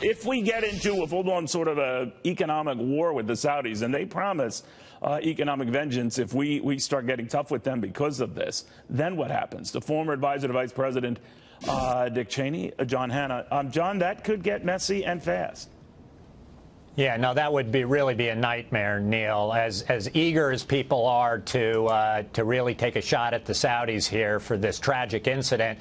if we get into a full-blown sort of a economic war with the Saudis, and they promise economic vengeance if we start getting tough with them because of this, then what happens? The former advisor to Vice President Dick Cheney, John Hanna. John, that could get messy and fast. Yeah, no, that would really be a nightmare, Neil. As eager as people are to really take a shot at the Saudis here for this tragic incident,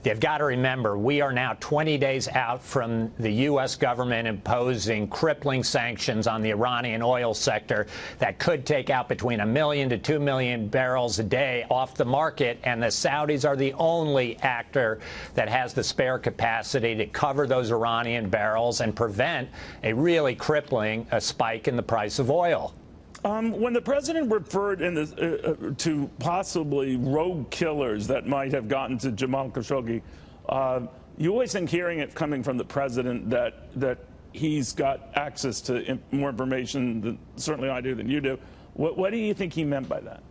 they've got to remember, we are now 20 days out from the U.S. government imposing crippling sanctions on the Iranian oil sector that could take out between 1 million to 2 million barrels a day off the market. And the Saudis are the only actor that has the spare capacity to cover those Iranian barrels and prevent a really crippling spike in the price of oil. When the president referred to possibly rogue killers that might have gotten to Jamal Khashoggi, you always think, hearing it coming from the president, that he's got access to more information than certainly I do than you do. What do you think he meant by that?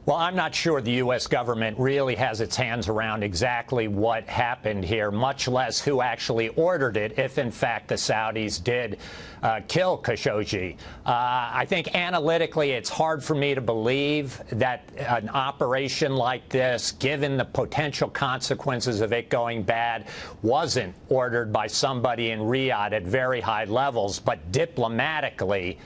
Well, I'm not sure the U.S. government really has its hands around exactly what happened here, much less who actually ordered it, if in fact the Saudis did kill Khashoggi. I think analytically it's hard for me to believe that an operation like this, given the potential consequences of it going bad, wasn't ordered by somebody in Riyadh at very high levels. But diplomatically,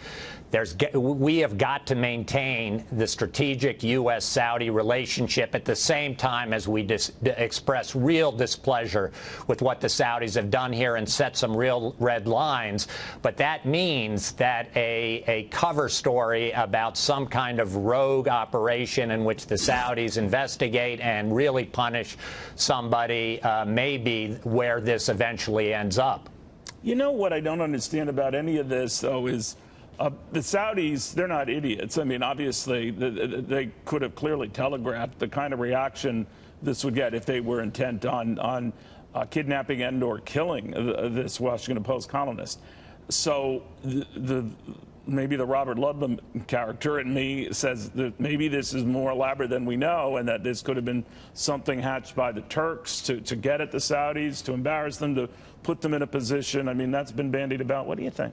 we have got to maintain the strategic U.S.-Saudi relationship at the same time as we express real displeasure with what the Saudis have done here and set some real red lines. But that means that a cover story about some kind of rogue operation in which the Saudis investigate and really punish somebody may be where this eventually ends up. You know what I don't understand about any of this, though, is the Saudis, they're not idiots. I mean, obviously, they could have clearly telegraphed the kind of reaction this would get if they were intent on kidnapping and or killing this Washington Post columnist. So maybe the Robert Ludlum character in me says that maybe this is more elaborate than we know, and that this could have been something hatched by the Turks to get at the Saudis, to embarrass them, to put them in a position. I mean, that's been bandied about. What do you think?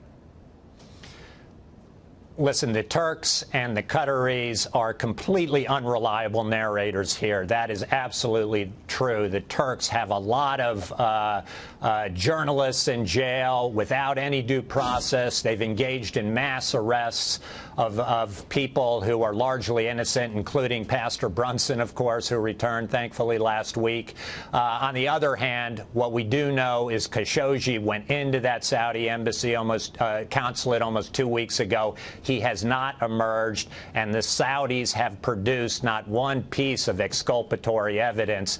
Listen, the Turks and the Qataris are completely unreliable narrators here. That is absolutely true. The Turks have a lot of journalists in jail without any due process. They've engaged in mass arrests of people who are largely innocent, including Pastor Brunson, of course, who returned, thankfully, last week. On the other hand, what we do know is Khashoggi went into that Saudi embassy consulate almost 2 weeks ago. He has not emerged, and the Saudis have produced not one piece of exculpatory evidence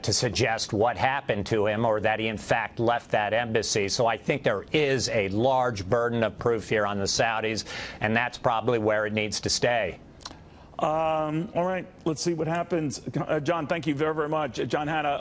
to suggest what happened to him or that he, in fact, left that embassy. So I think there is a large burden of proof here on the Saudis, and that's probably where it needs to stay. All right, let's see what happens. John, thank you very, very much. John Hanna.